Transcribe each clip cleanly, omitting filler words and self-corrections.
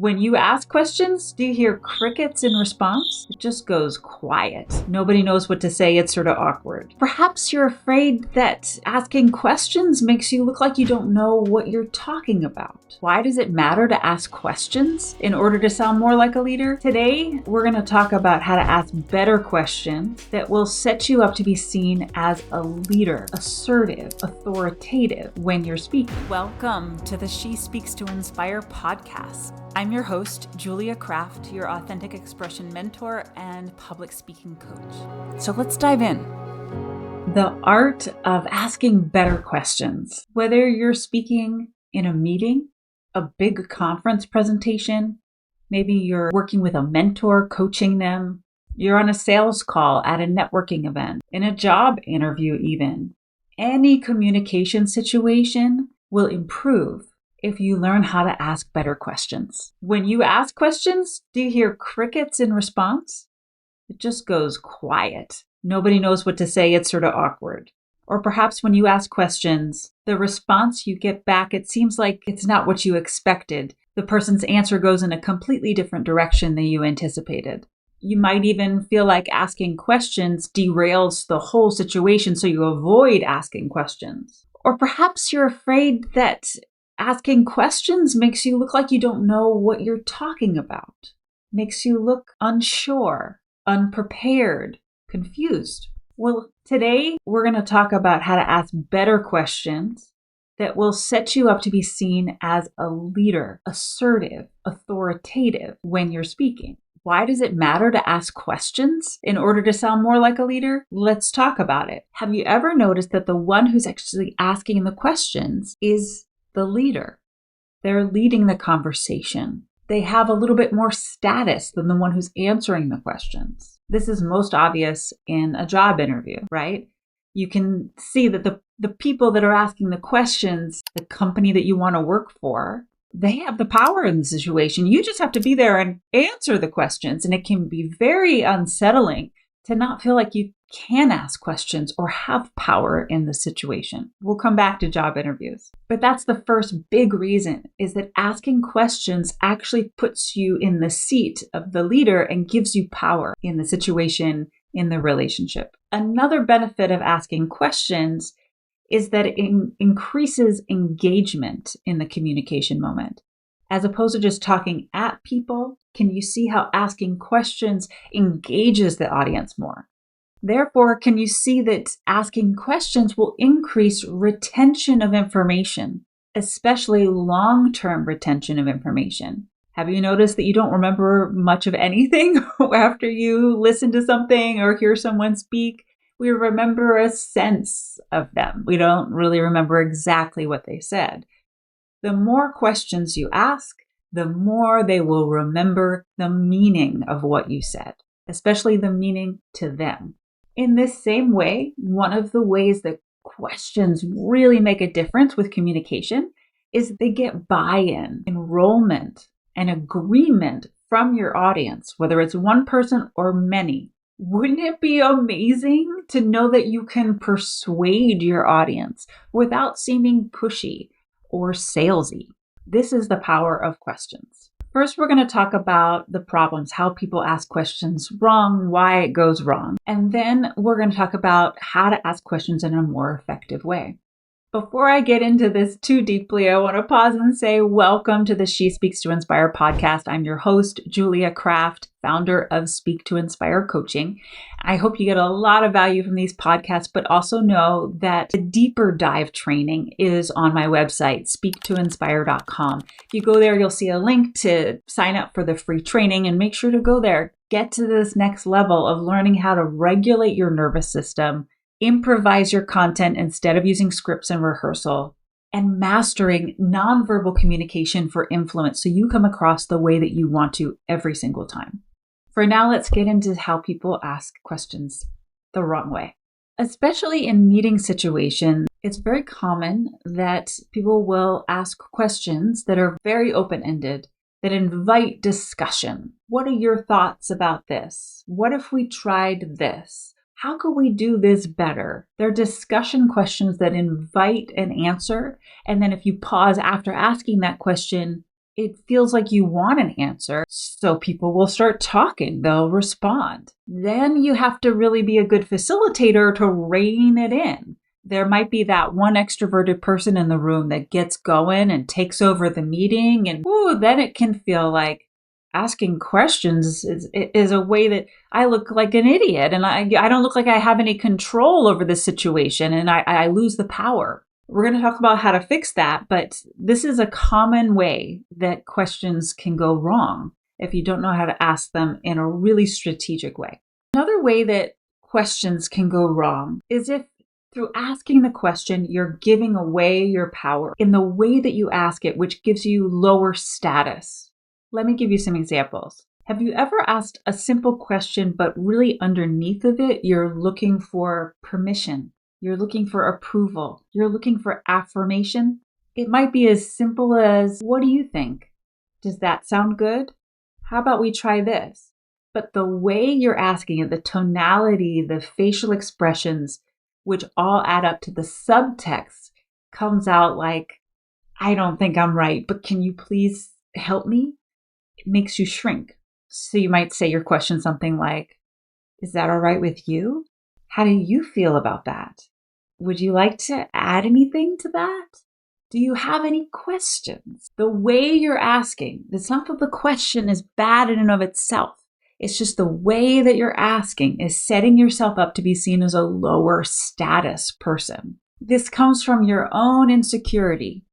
When you ask questions, do you hear crickets in response? It just goes quiet. Nobody knows what to say. It's sort of awkward. Perhaps you're afraid that asking questions makes you look like you don't know what you're talking about. Why does it matter to ask questions in order to sound more like a leader? Today, we're going to talk about how to ask better questions that will set you up to be seen as a leader, assertive, authoritative when you're speaking. Welcome to the She Speaks to Inspire podcast. I'm your host, Julia Kraft, your authentic expression mentor and public speaking coach. So let's dive in. The art of asking better questions. Whether you're speaking in a meeting, a big conference presentation, maybe you're working with a mentor, coaching them, you're on a sales call at a networking event, in a job interview even. Any communication situation will improve if you learn how to ask better questions. When you ask questions, do you hear crickets in response? It just goes quiet. Nobody knows what to say. It's sort of awkward. Or perhaps when you ask questions, the response you get back, it seems like it's not what you expected. The person's answer goes in a completely different direction than you anticipated. You might even feel like asking questions derails the whole situation, so you avoid asking questions. Or perhaps you're afraid that asking questions makes you look like you don't know what you're talking about, makes you look unsure, unprepared, confused. Well, today we're going to talk about how to ask better questions that will set you up to be seen as a leader, assertive, authoritative when you're speaking. Why does it matter to ask questions in order to sound more like a leader? Let's talk about it. Have you ever noticed that the one who's actually asking the questions is the leader? They're leading the conversation. They have a little bit more status than the one who's answering the questions. This is most obvious in a job interview, right? You can see that the people that are asking the questions, the company that you want to work for, they have the power in the situation. You just have to be there and answer the questions. And it can be very unsettling to not feel like you can ask questions or have power in the situation. We'll come back to job interviews. But that's the first big reason, is that asking questions actually puts you in the seat of the leader and gives you power in the situation, in the relationship. Another benefit of asking questions is that it increases engagement in the communication moment. As opposed to just talking at people, can you see how asking questions engages the audience more? Therefore, can you see that asking questions will increase retention of information, especially long-term retention of information? Have you noticed that you don't remember much of anything after you listen to something or hear someone speak? We remember a sense of them. We don't really remember exactly what they said. The more questions you ask, the more they will remember the meaning of what you said, especially the meaning to them. In this same way, one of the ways that questions really make a difference with communication is they get buy-in, enrollment, and agreement from your audience, whether it's one person or many. Wouldn't it be amazing to know that you can persuade your audience without seeming pushy or salesy? This is the power of questions. First, we're going to talk about the problems, how people ask questions wrong, why it goes wrong. And then we're going to talk about how to ask questions in a more effective way. Before I get into this too deeply, I want to pause and say welcome to the She Speaks to Inspire podcast. I'm your host, Julia Kraft, founder of Speak to Inspire Coaching. I hope you get a lot of value from these podcasts, but also know that the deeper dive training is on my website, speaktoinspire.com. If you go there, you'll see a link to sign up for the free training, and make sure to go there. Get to this next level of learning how to regulate your nervous system, improvise your content instead of using scripts and rehearsal, and mastering nonverbal communication for influence so you come across the way that you want to every single time. For now, let's get into how people ask questions the wrong way. Especially in meeting situations, it's very common that people will ask questions that are very open-ended, that invite discussion. What are your thoughts about this? What if we tried this? How could we do this better? They're discussion questions that invite an answer. And then if you pause after asking that question, It feels like you want an answer, so people will start talking, they'll respond. Then you have to really be a good facilitator to rein it in. There might be that one extroverted person in the room that gets going and takes over the meeting, and then it can feel like asking questions is a way that I look like an idiot, and I don't look like I have any control over the situation, and I lose the power. We're going to talk about how to fix that, but this is a common way that questions can go wrong if you don't know how to ask them in a really strategic way. Another way that questions can go wrong is if through asking the question, you're giving away your power in the way that you ask it, which gives you lower status. Let me give you some examples. Have you ever asked a simple question, but really underneath of it, you're looking for permission? You're looking for approval. You're looking for affirmation. It might be as simple as, what do you think? Does that sound good? How about we try this? But the way you're asking it, the tonality, the facial expressions, which all add up to the subtext, comes out like, I don't think I'm right, but can you please help me? It makes you shrink. So you might say your question something like, is that all right with you? How do you feel about that? Would you like to add anything to that? Do you have any questions? The way you're asking, it's not that the question is bad in and of itself. It's just the way that you're asking is setting yourself up to be seen as a lower status person. This comes from your own insecurity.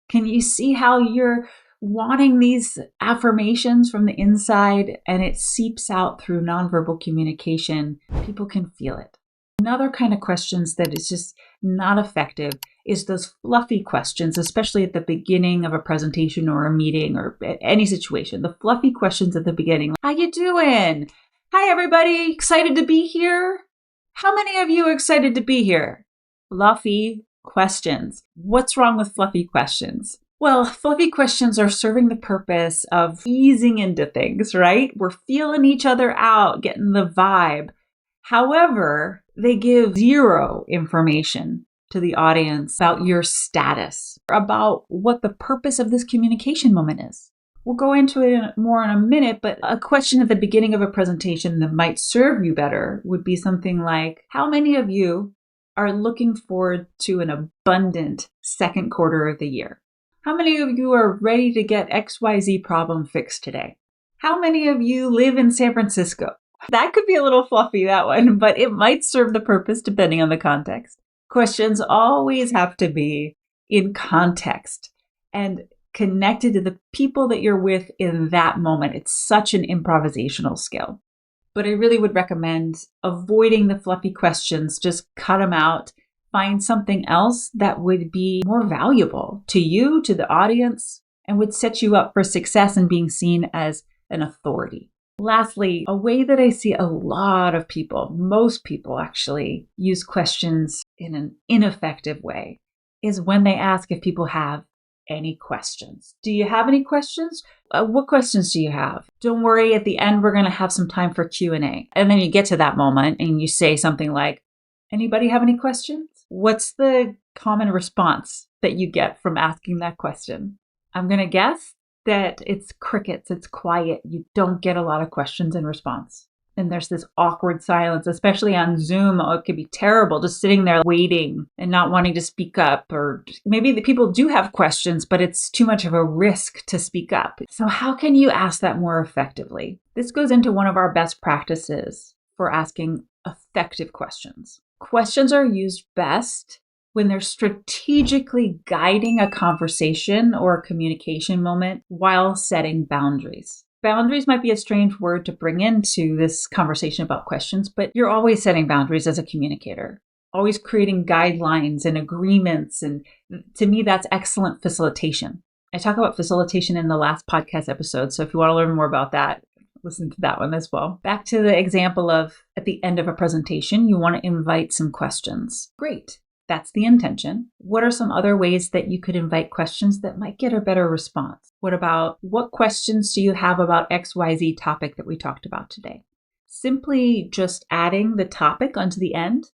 Can you see how you're wanting these affirmations from the inside and it seeps out through nonverbal communication? People can feel it. Another kind of questions that is just not effective is those fluffy questions, especially at the beginning of a presentation or a meeting or any situation. The fluffy questions at the beginning. How you doing? Hi, everybody. Excited to be here? How many of you are excited to be here? Fluffy questions. What's wrong with fluffy questions? Well, fluffy questions are serving the purpose of easing into things, right? We're feeling each other out, getting the vibe. However, they give zero information to the audience about your status, about what the purpose of this communication moment is. We'll go into it more in a minute, but a question at the beginning of a presentation that might serve you better would be something like, how many of you are looking forward to an abundant second quarter of the year? How many of you are ready to get XYZ problem fixed today? How many of you live in San Francisco? That could be a little fluffy, that one, but it might serve the purpose depending on the context. Questions always have to be in context and connected to the people that you're with in that moment. It's such an improvisational skill. But I really would recommend avoiding the fluffy questions. Just cut them out. Find something else that would be more valuable to you, to the audience, and would set you up for success and being seen as an authority. Lastly, a way that I see a lot of people, most people actually, use questions in an ineffective way is when they ask if people have any questions. Do you have any questions? What questions do you have? Don't worry, at the end, we're going to have some time for Q&A. And then you get to that moment and you say something like, anybody have any questions? What's the common response that you get from asking that question? I'm going to guess that it's crickets, it's quiet. You don't get a lot of questions in response. And there's this awkward silence, especially on Zoom. Oh, it could be terrible just sitting there waiting and not wanting to speak up. Or maybe the people do have questions, but it's too much of a risk to speak up. So how can you ask that more effectively? This goes into one of our best practices for asking effective questions. Questions are used best when they're strategically guiding a conversation or a communication moment while setting boundaries. Boundaries might be a strange word to bring into this conversation about questions, but you're always setting boundaries as a communicator, always creating guidelines and agreements. And to me, that's excellent facilitation. I talk about facilitation in the last podcast episode. So if you want to learn more about that, listen to that one as well. Back to the example of at the end of a presentation, you want to invite some questions. Great. That's the intention. What are some other ways that you could invite questions that might get a better response? What about what questions do you have about XYZ topic that we talked about today? Simply just adding the topic onto the end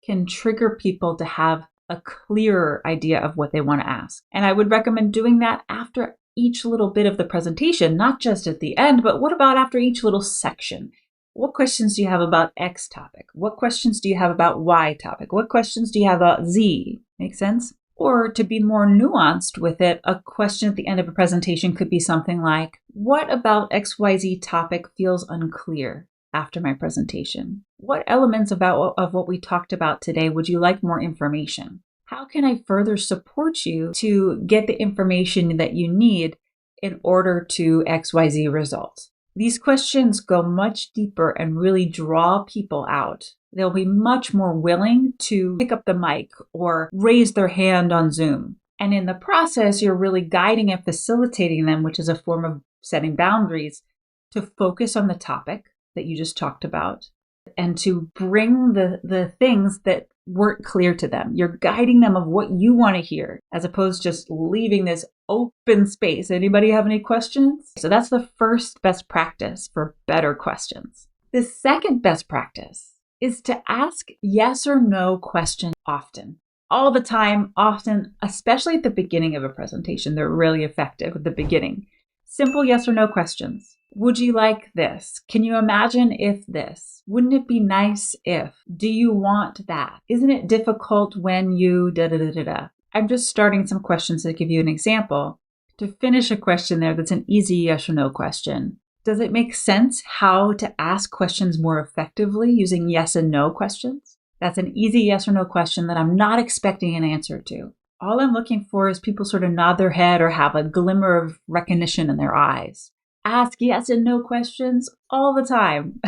can trigger people to have a clearer idea of what they want to ask. And I would recommend doing that after each little bit of the presentation, not just at the end, but what about after each little section? What questions do you have about X topic? What questions do you have about Y topic? What questions do you have about Z? Make sense? Or to be more nuanced with it, a question at the end of a presentation could be something like, what about XYZ topic feels unclear after my presentation? What elements of what we talked about today would you like more information? How can I further support you to get the information that you need in order to XYZ result? These questions go much deeper and really draw people out. They'll be much more willing to pick up the mic or raise their hand on Zoom. And in the process, you're really guiding and facilitating them, which is a form of setting boundaries, to focus on the topic that you just talked about and to bring the things that weren't clear to them. You're guiding them of what you want to hear, as opposed to just leaving this open space. Anybody have any questions? So that's the first best practice for better questions. The second best practice is to ask yes or no questions often. All the time, often, especially at the beginning of a presentation. They're really effective at the beginning. Simple yes or no questions. Would you like this? Can you imagine if this? Wouldn't it be nice if? Do you want that? Isn't it difficult when you da-da-da-da-da? I'm just starting some questions to give you an example. To finish a question there that's an easy yes or no question. Does it make sense how to ask questions more effectively using yes and no questions? That's an easy yes or no question that I'm not expecting an answer to. All I'm looking for is people sort of nod their head or have a glimmer of recognition in their eyes. Ask yes and no questions all the time.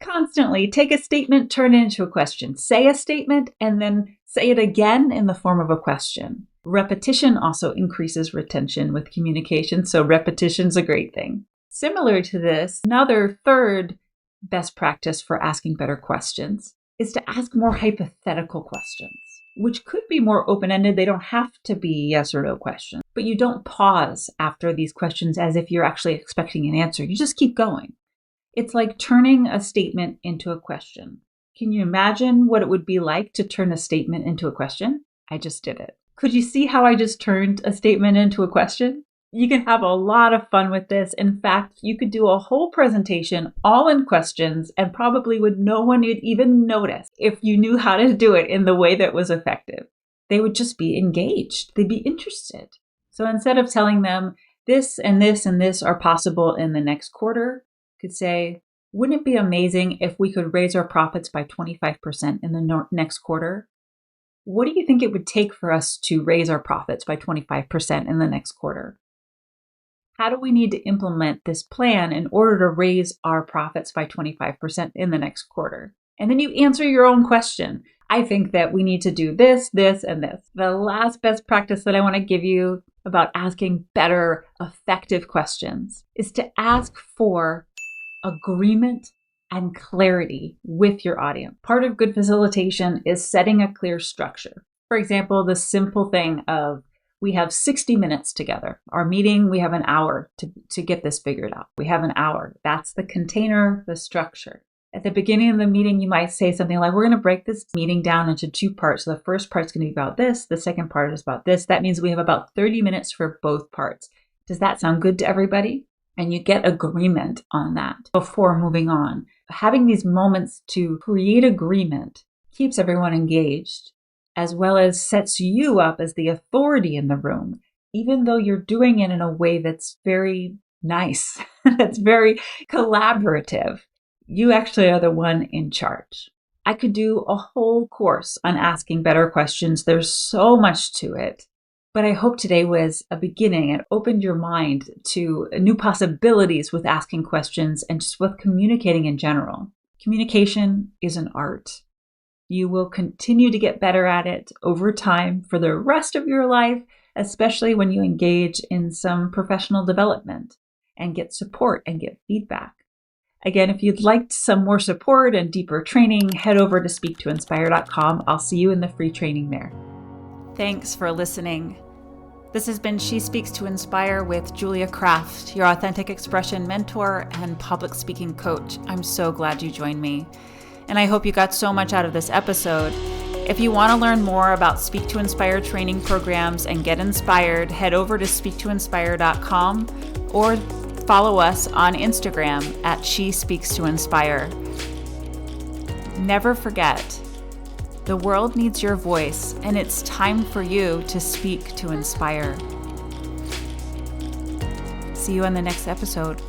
Constantly. Take a statement, turn it into a question. Say a statement and then say it again in the form of a question. Repetition also increases retention with communication, so repetition's a great thing. Similar to this, another third best practice for asking better questions is to ask more hypothetical questions, which could be more open-ended. They don't have to be yes or no questions, but you don't pause after these questions as if you're actually expecting an answer. You just keep going. It's like turning a statement into a question. Can you imagine what it would be like to turn a statement into a question? I just did it. Could you see how I just turned a statement into a question? You can have a lot of fun with this. In fact, you could do a whole presentation all in questions and probably no one would even notice if you knew how to do it in the way that was effective. They would just be engaged. They'd be interested. So instead of telling them this and this and this are possible in the next quarter, you could say, wouldn't it be amazing if we could raise our profits by 25% in the next quarter? What do you think it would take for us to raise our profits by 25% in the next quarter? How do we need to implement this plan in order to raise our profits by 25% in the next quarter? And then you answer your own question. I think that we need to do this, this, and this. The last best practice that I want to give you about asking better, effective questions is to ask for agreement and clarity with your audience. Part of good facilitation is setting a clear structure. For example, the simple thing of we have 60 minutes together. Our meeting, we have an hour to get this figured out. We have an hour. That's the container, the structure. At the beginning of the meeting, you might say something like, we're going to break this meeting down into two parts. So the first part's going to be about this. The second part is about this. That means we have about 30 minutes for both parts. Does that sound good to everybody? And you get agreement on that before moving on. Having these moments to create agreement keeps everyone engaged, as well as sets you up as the authority in the room, even though you're doing it in a way that's very nice, that's very collaborative. You actually are the one in charge. I could do a whole course on asking better questions. There's so much to it. But I hope today was a beginning and opened your mind to new possibilities with asking questions and just with communicating in general. Communication is an art. You will continue to get better at it over time for the rest of your life, especially when you engage in some professional development and get support and get feedback. Again, if you'd like some more support and deeper training, head over to speaktoinspire.com. I'll see you in the free training there. Thanks for listening. This has been She Speaks to Inspire with Julia Kraft, your authentic expression mentor and public speaking coach. I'm so glad you joined me. And I hope you got so much out of this episode. If you want to learn more about Speak to Inspire training programs and get inspired, head over to speaktoinspire.com or follow us on Instagram at She Speaks to Inspire. Never forget, the world needs your voice, and it's time for you to speak to inspire. See you in the next episode.